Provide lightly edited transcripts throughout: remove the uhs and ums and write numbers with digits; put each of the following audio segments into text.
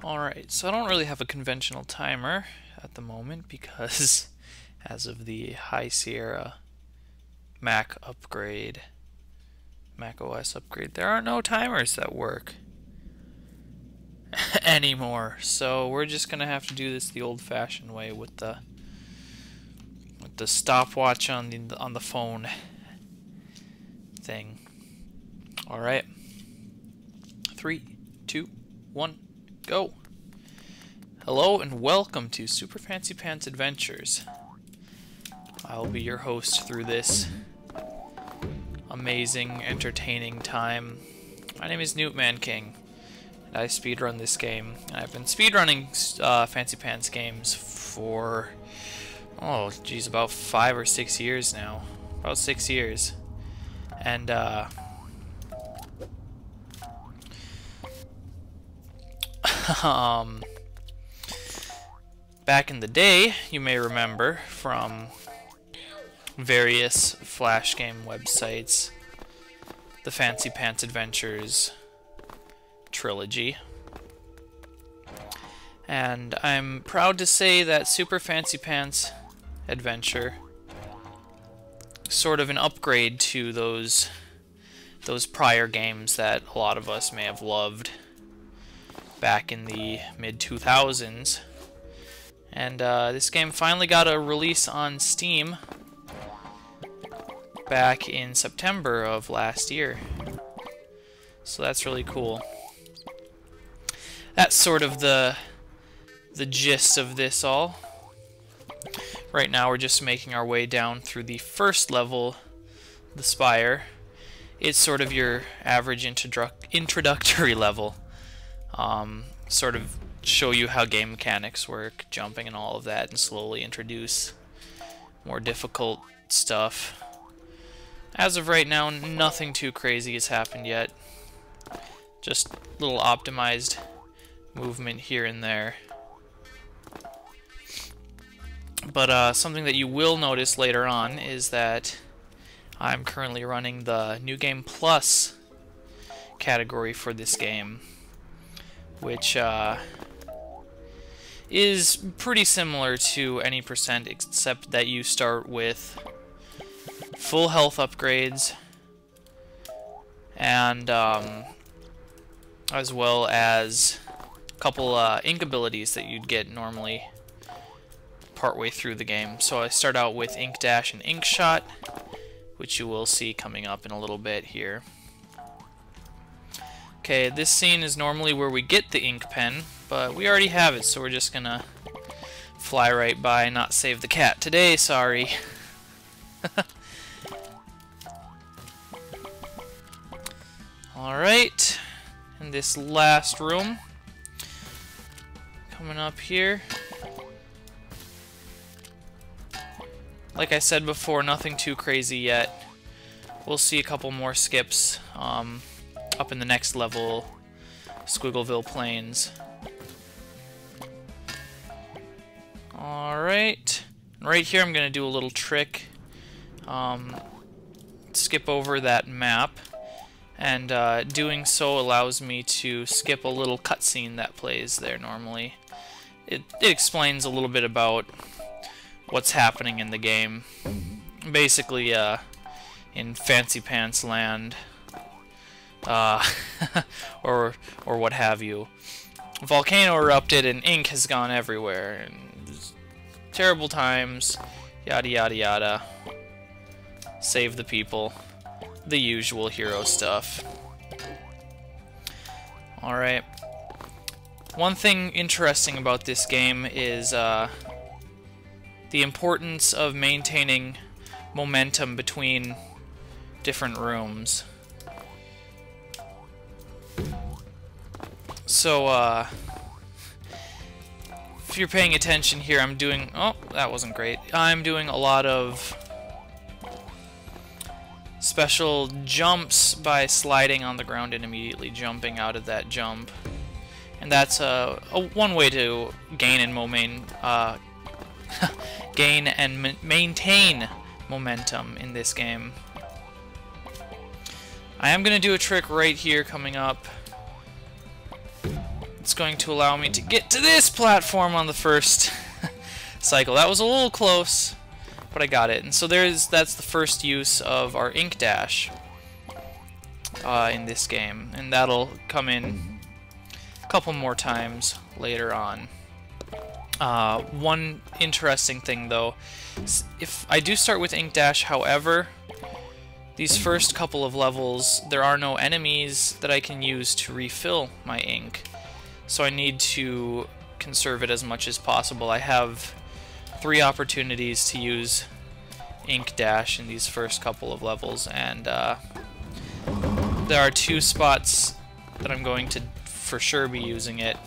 Alright, so I don't really have a conventional timer at the moment because as of the High Sierra Mac upgrade, Mac OS upgrade, there are no timers that work anymore. So we're just gonna have to do this the old-fashioned way with the stopwatch on the phone thing. Alright. 3, 2, 1, go! Hello and welcome to Super Fancy Pants Adventures. I'll be your host through this amazing, entertaining time. My name is Newt Man King, and I speedrun this game. And I've been speedrunning Fancy Pants games for, oh geez, about 5 or 6 years now. About 6 years. And back in the day, you may remember from various Flash game websites, the Fancy Pants Adventures trilogy. And I'm proud to say that Super Fancy Pants Adventure, sort of an upgrade to those prior games that a lot of us may have loved back in the mid-2000s. And this game finally got a release on Steam back in September of last year. So that's really cool. That's sort of the gist of this all. Right now we're just making our way down through the first level, the Spire. It's sort of your average introductory level. Sort of show you how game mechanics work, jumping and all of that, and slowly introduce more difficult stuff. As of right now, nothing too crazy has happened yet. Just little optimized movement here and there. But something that you will notice later on is that I'm currently running the New Game Plus category for this game, which is pretty similar to any percent, except that you start with full health upgrades and as well as a couple ink abilities that you'd get normally partway through the game. So I start out with Ink Dash and Ink Shot, which you will see coming up in a little bit here. Okay, this scene is normally where we get the ink pen, but we already have it, so we're just gonna fly right by and not save the cat today, sorry. Alright, in this last room, coming up here. Like I said before, nothing too crazy yet. We'll see a couple more skips up in the next level, Squiggleville Plains. Alright, right here I'm going to do a little trick. Skip over that map, and doing so allows me to skip a little cutscene that plays there normally. It explains a little bit about what's happening in the game. Basically, in Fancy Pants Land, or what have you. A volcano erupted and ink has gone everywhere, and terrible times, yada yada yada. Save the people. The usual hero stuff. Alright. One thing interesting about this game is the importance of maintaining momentum between different rooms. So, if you're paying attention here, I'm doing... Oh, that wasn't great. I'm doing a lot of special jumps by sliding on the ground and immediately jumping out of that jump. And that's one way to gain and maintain momentum in this game. I am going to do a trick right here coming up It's going to allow me to get to this platform on the first cycle. That was a little close, but I got it. And so that's the first use of our ink dash in this game, and that'll come in a couple more times later on. One interesting thing though, if I do start with ink dash, however, these first couple of levels there are no enemies that I can use to refill my ink, so I need to conserve it as much as possible. I have 3 opportunities to use ink dash in these first couple of levels, and there are 2 spots that I'm going to for sure be using it,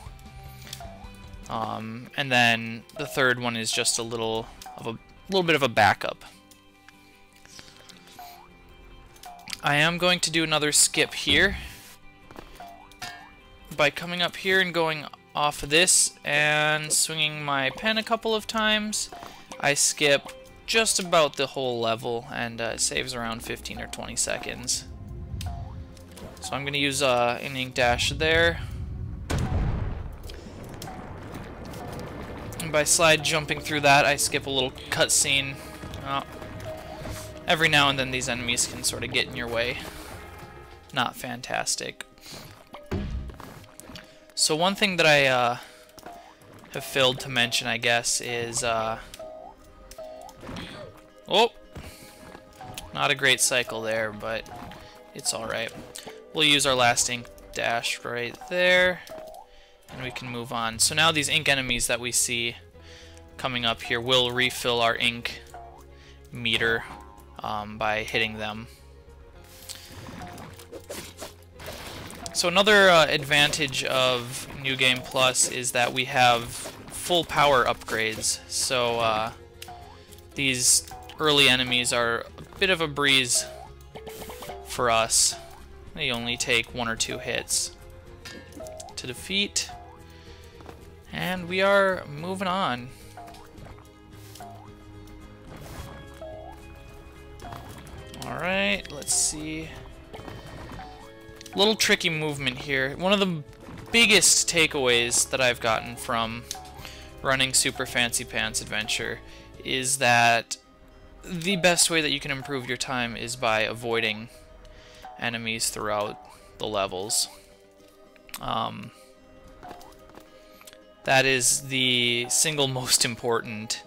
and then the third one is just a little bit of a backup. I am going to do another skip here by coming up here and going off of this and swinging my pen a couple of times. I skip just about the whole level, and it saves around 15 or 20 seconds. So I'm going to use an ink dash there. And by slide jumping through that, I skip a little cutscene. Every now and then these enemies can sort of get in your way. Not fantastic. So one thing that I have failed to mention, I guess, is oh, not a great cycle there, but it's alright. We'll use our last ink dash right there, and we can move on. So now these ink enemies that we see coming up here will refill our ink meter by hitting them. So another advantage of New Game Plus is that we have full power upgrades. So these early enemies are a bit of a breeze for us. They only take 1 or 2 hits to defeat, and we are moving on. Alright, let's see. Little tricky movement here. One of the biggest takeaways that I've gotten from running Super Fancy Pants Adventure is that the best way that you can improve your time is by avoiding enemies throughout the levels. That is the single most important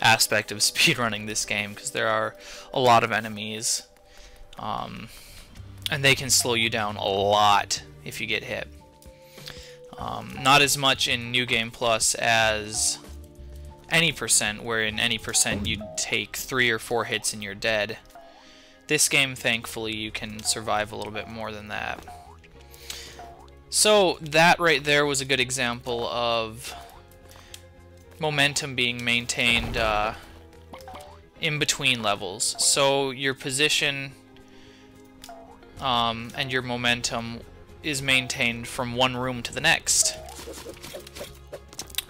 aspect of speedrunning this game, because there are a lot of enemies, and they can slow you down a lot if you get hit. Not as much in New Game Plus as any percent, where in any percent you take 3 or 4 hits and you're dead. This game, thankfully, you can survive a little bit more than that. So that right there was a good example of momentum being maintained in between levels. So your position and your momentum is maintained from one room to the next.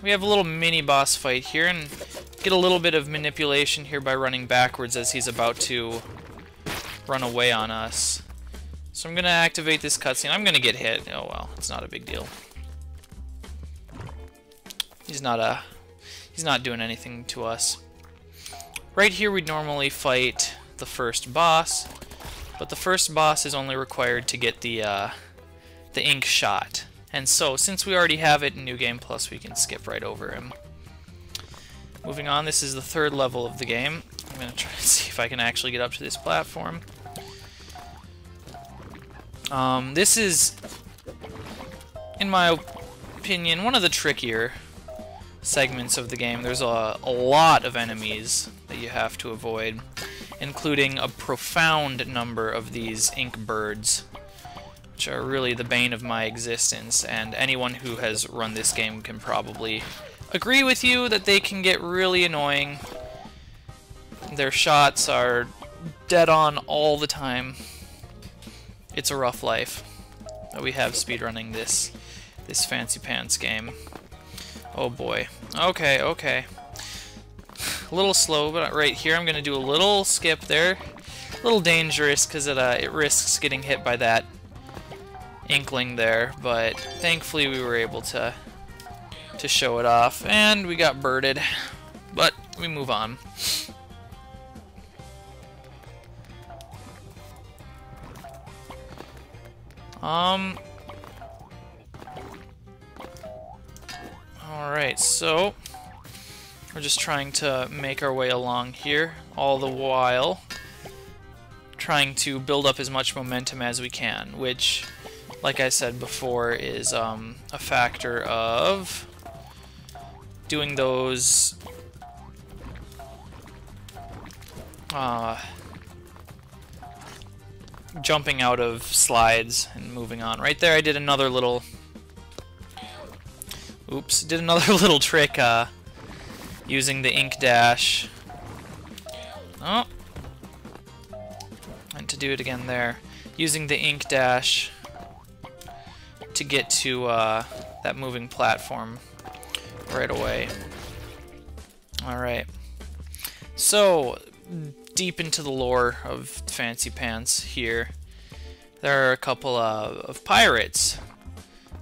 We have a little mini boss fight here, and get a little bit of manipulation here by running backwards as he's about to run away on us. So I'm going to activate this cutscene. I'm going to get hit. Oh well, it's not a big deal. He's not doing anything to us. Right here we'd normally fight the first boss, but the first boss is only required to get the ink shot. And so, since we already have it in New Game Plus, we can skip right over him. Moving on, this is the 3rd level of the game. I'm going to try to see if I can actually get up to this platform. This is, in my opinion, one of the trickier segments of the game. There's a lot of enemies that you have to avoid, including a profound number of these ink birds, which are really the bane of my existence, and anyone who has run this game can probably agree with you that they can get really annoying. Their shots are dead on all the time. It's a rough life that we have speedrunning this fancy pants game. Oh boy. Okay, okay. A little slow, but right here I'm going to do a little skip there. A little dangerous because it risks getting hit by that inkling there, but thankfully we were able to show it off, and we got birded, but we move on. Alright, so we're just trying to make our way along here, all the while trying to build up as much momentum as we can, which, like I said before, is a factor of doing those jumping out of slides and moving on. Right there I did another little little trick using the ink dash. Oh, and to do it again there, using the ink dash to get to that moving platform right away. Alright, so deep into the lore of Fancy Pants here, there are a couple of pirates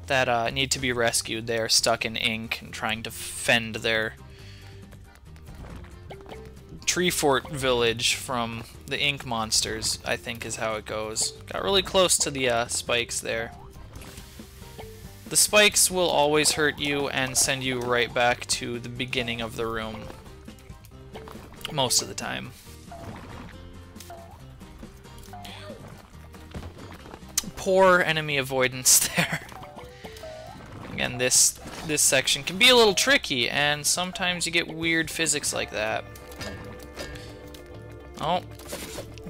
that need to be rescued. They are stuck in ink and trying to fend their tree fort village from the ink monsters, I think is how it goes. Got really close to the spikes there. The spikes will always hurt you and send you right back to the beginning of the room. Most of the time. Poor enemy avoidance there. Again, this section can be a little tricky, and sometimes you get weird physics like that. Oh,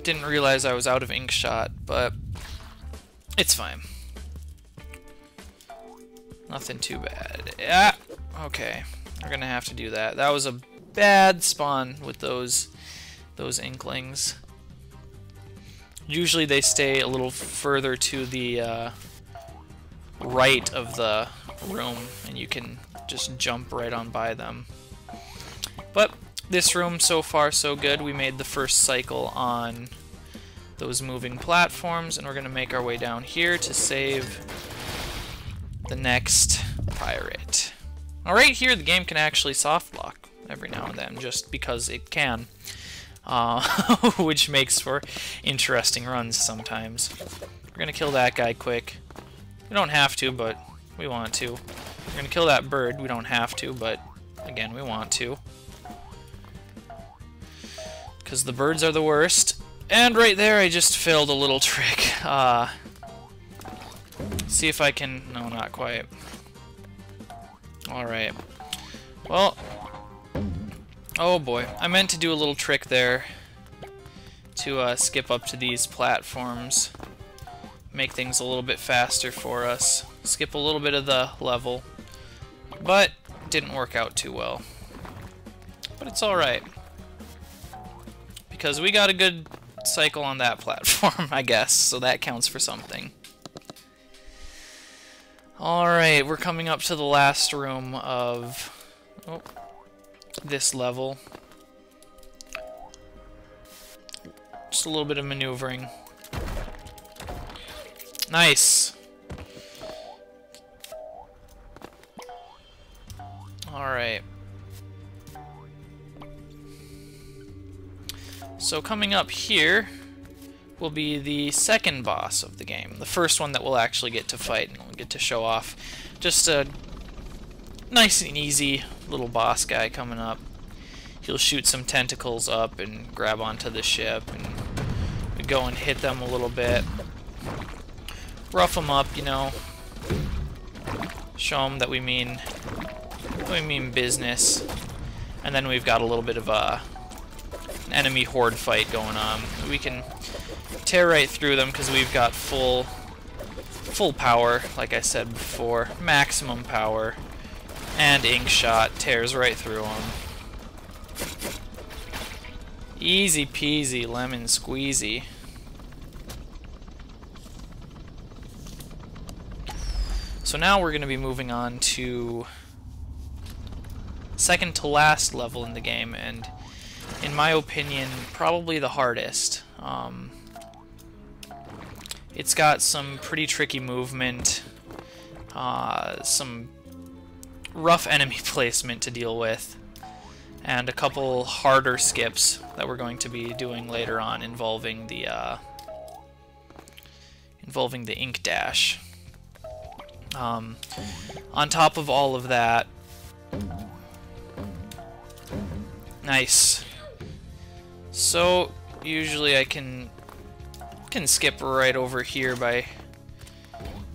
didn't realize I was out of ink shot, but it's fine. Nothing too bad. Yeah, okay. We're gonna have to do that. That was a bad spawn with those inklings. Usually they stay a little further to the right of the room, and you can just jump right on by them. But this room, so far so good. We made the first cycle on those moving platforms, and we're going to make our way down here to save the next pirate. Now right here the game can actually soft block every now and then, just because it can. Which makes for interesting runs sometimes. We're going to kill that guy quick. We don't have to, but we want to. We're going to kill that bird. We don't have to, but again, we want to. Because the birds are the worst. And right there, I just failed a little trick. See if I can... No, not quite. Alright. Well... Oh boy. I meant to do a little trick there to skip up to these platforms. Make things a little bit faster for us. Skip a little bit of the level. But didn't work out too well. But it's alright. Because we got a good cycle on that platform, I guess, so that counts for something. Alright, we're coming up to the last room of this level. Just a little bit of maneuvering. Nice! Alright. So coming up here will be the second boss of the game. The first one that we'll actually get to fight and we'll get to show off. Just a nice and easy little boss guy coming up. He'll shoot some tentacles up and grab onto the ship, and we go and hit them a little bit. Rough them up, you know. Show them that we mean business. And then we've got a little bit of an enemy horde fight going on. We can tear right through them because we've got full power, like I said before, maximum power, and ink shot tears right through them. Easy peasy lemon squeezy. So now we're going to be moving on to second to last level in the game, and in my opinion, probably the hardest. It's got some pretty tricky movement, some rough enemy placement to deal with, and a couple harder skips that we're going to be doing later on involving the ink dash. On top of all of that, nice. So usually I can skip right over here by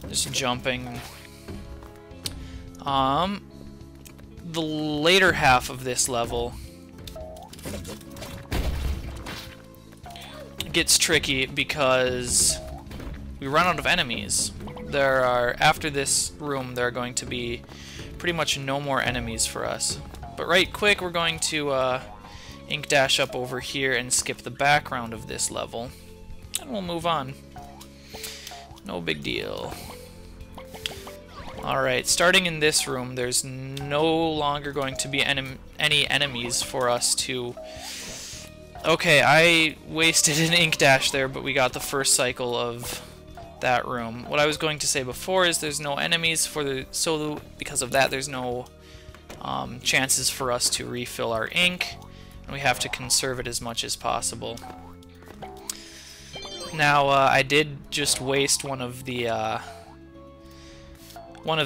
just jumping. The later half of this level gets tricky because we run out of enemies. After this room, there are going to be pretty much no more enemies for us. But right quick, we're going to ink dash up over here and skip the background of this level. And we'll move on. No big deal. Alright, starting in this room, there's no longer going to be any enemies for us to... Okay, I wasted an ink dash there, but we got the first cycle of that room. What I was going to say before is there's no enemies so because of that there's no chances for us to refill our ink, and we have to conserve it as much as possible. Now I did just waste one of the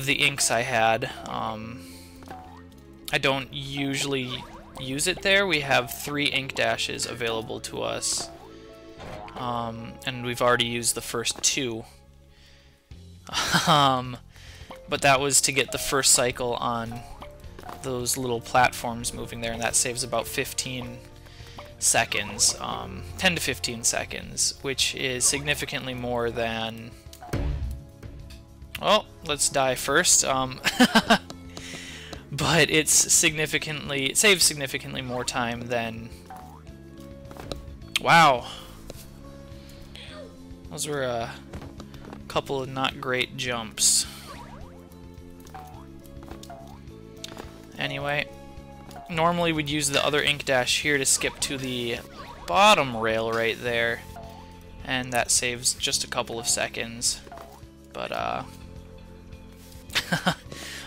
inks I had. I don't usually use it there. We have 3 ink dashes available to us. And we've already used the first 2. But that was to get the first cycle on those little platforms moving there, and that saves about 15 seconds, 10 to 15 seconds, which is significantly more than... Oh, let's die first. But it saves significantly more time than... Wow. Those were a couple of not great jumps. Anyway, normally we'd use the other ink dash here to skip to the bottom rail right there, and that saves just a couple of seconds. But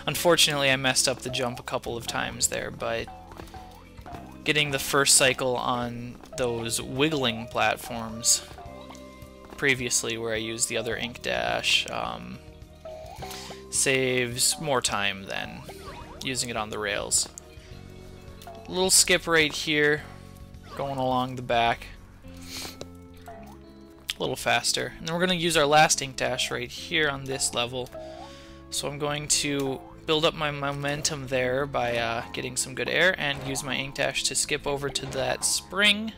unfortunately I messed up the jump a couple of times there, but getting the first cycle on those wiggling platforms previously where I used the other ink dash saves more time than using it on the rails. A little skip right here, going along the back a little faster. And then we're going to use our last ink dash right here on this level. So I'm going to build up my momentum there by getting some good air and use my ink dash to skip over to that spring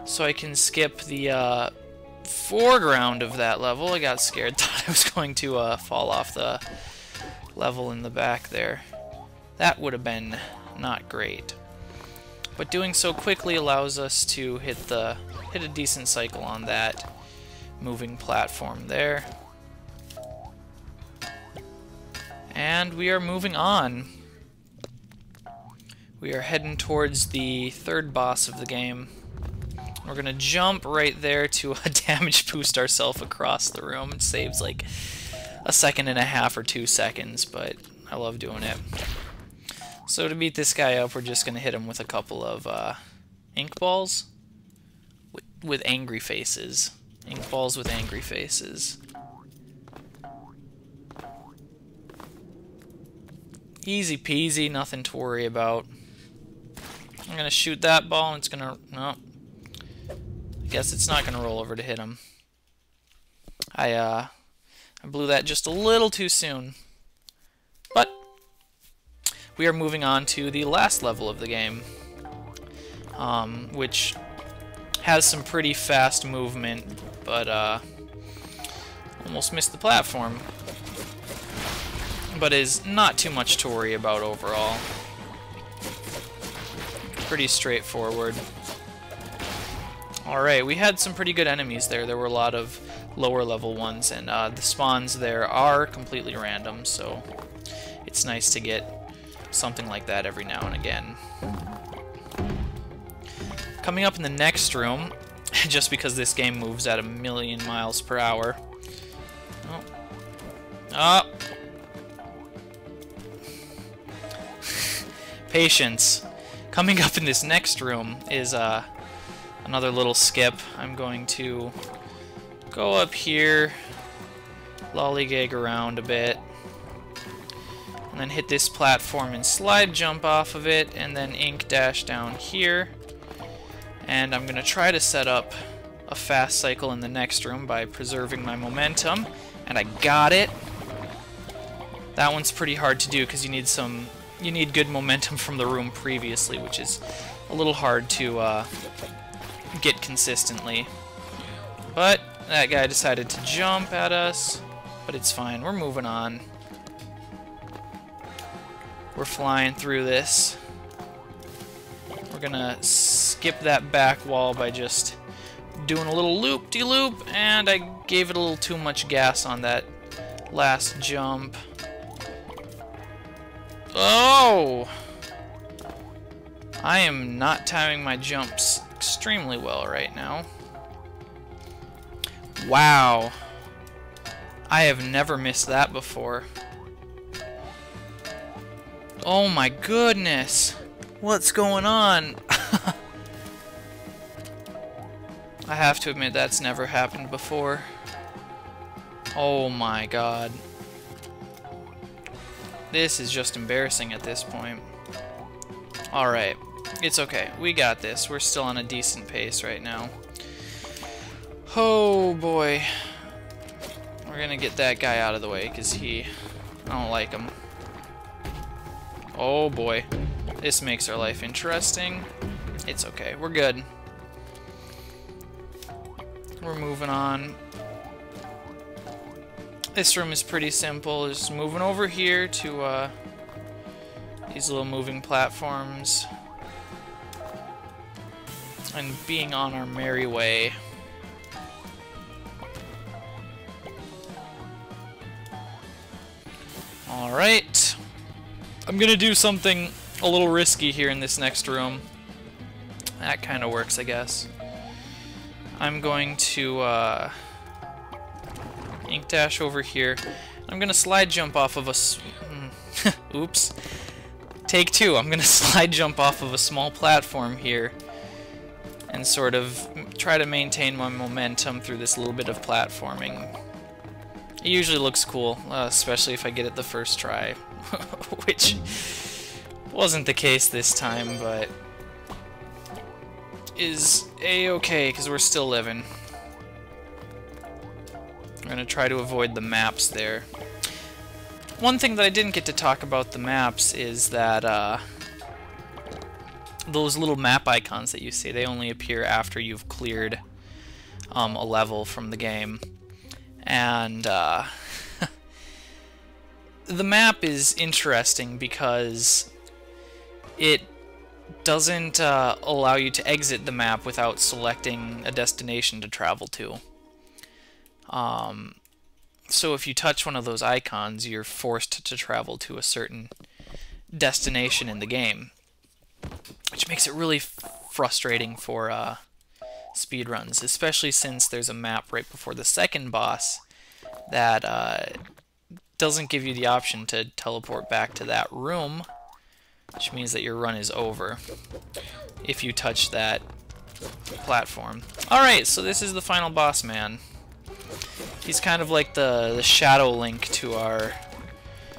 so I can skip the foreground of that level. I got scared, thought I was going to fall off the level in the back there. That would have been not great. But doing so quickly allows us to hit a decent cycle on that moving platform there. And we are moving on. We are heading towards the third boss of the game. We're gonna jump right there to damage boost ourselves across the room. It saves like a second and a half or 2 seconds, but I love doing it. So to beat this guy up, we're just gonna hit him with a couple of ink balls with angry faces. Ink balls with angry faces. Easy peasy, nothing to worry about. I'm gonna shoot that ball and it's gonna... No. I guess it's not gonna roll over to hit him. I blew that just a little too soon. But we are moving on to the last level of the game, which has some pretty fast movement, but almost missed the platform. But is not too much to worry about overall. Pretty straightforward. Alright, we had some pretty good enemies there. There were a lot of lower level ones, and the spawns there are completely random, so it's nice to get something like that every now and again. Coming up in the next room, just because this game moves at 1,000,000 miles per hour. Oh. Oh. Patience. Coming up in this next room is another little skip. I'm going to go up here, lollygag around a bit, and then hit this platform and slide jump off of it, and then ink dash down here. And I'm going to try to set up a fast cycle in the next room by preserving my momentum, and I got it. That one's pretty hard to do because you need good momentum from the room previously, which is a little hard to get consistently. But that guy decided to jump at us, but it's fine. We're moving on. We're flying through this. We're gonna skip that back wall by just doing a little loop-de-loop, and I gave it a little too much gas on that last jump. Oh! I am not timing my jumps extremely well right now. Wow. I have never missed that before. Oh my goodness. What's going on? I have to admit that's never happened before. Oh my god. This is just embarrassing at this point. Alright. It's okay. We got this. We're still on a decent pace right now. Oh boy. We're gonna get that guy out of the way because I don't like him. Oh boy. This makes our life interesting. It's okay. We're good. We're moving on. This room is pretty simple. Just moving over here to these little moving platforms and being on our merry way. Alright. I'm gonna do something a little risky here in this next room. That kind of works, I guess. I'm going to ink dash over here. I'm gonna slide jump off of a oops. Take two. I'm gonna slide jump off of a small platform here and sort of try to maintain my momentum through this little bit of platforming. It usually looks cool, especially if I get it the first try, which wasn't the case this time, but is a-okay because we're still living. We're gonna try to avoid the maps there. One thing that I didn't get to talk about the maps is that those little map icons that you see, they only appear after you've cleared a level from the game. And the map is interesting because it doesn't allow you to exit the map without selecting a destination to travel to. So if you touch one of those icons, you're forced to travel to a certain destination in the game, which makes it really frustrating for speedruns, especially since there's a map right before the second boss that doesn't give you the option to teleport back to that room, which means that your run is over if you touch that platform. Alright, so this is the final boss man. He's kind of like the shadow link to our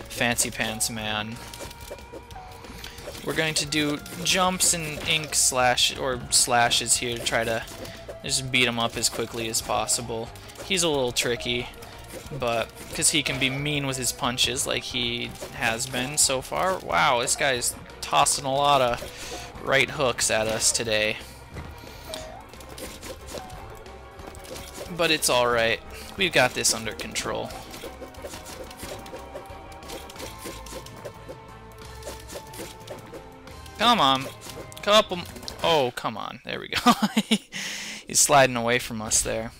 Fancy Pants man. We're going to do jumps and ink slashes here to try to just beat him up as quickly as possible. He's a little tricky, but because he can be mean with his punches like he has been so far. Wow, this guy's tossing a lot of right hooks at us today. But it's alright. We've got this under control. Come on. Oh, come on. There we go. He's sliding away from us there.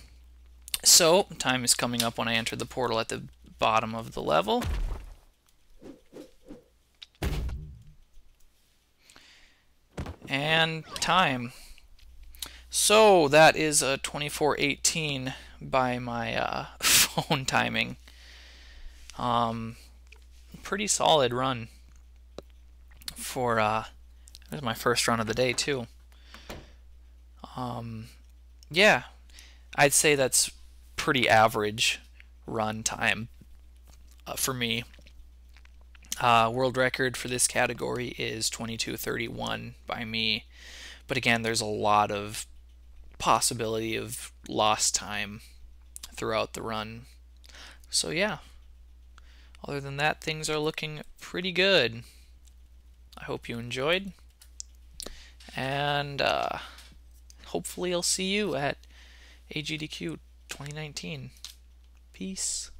So, time is coming up when I enter the portal at the bottom of the level. And time. So that is a 24:18 by my phone timing. Pretty solid run for it was my first run of the day too. Yeah, I'd say that's pretty average run time for me. World record for this category is 22:31 by me, but again, there's a lot of possibility of lost time throughout the run. So yeah, other than that, things are looking pretty good. I hope you enjoyed, and hopefully I'll see you at AGDQ 2019. Peace.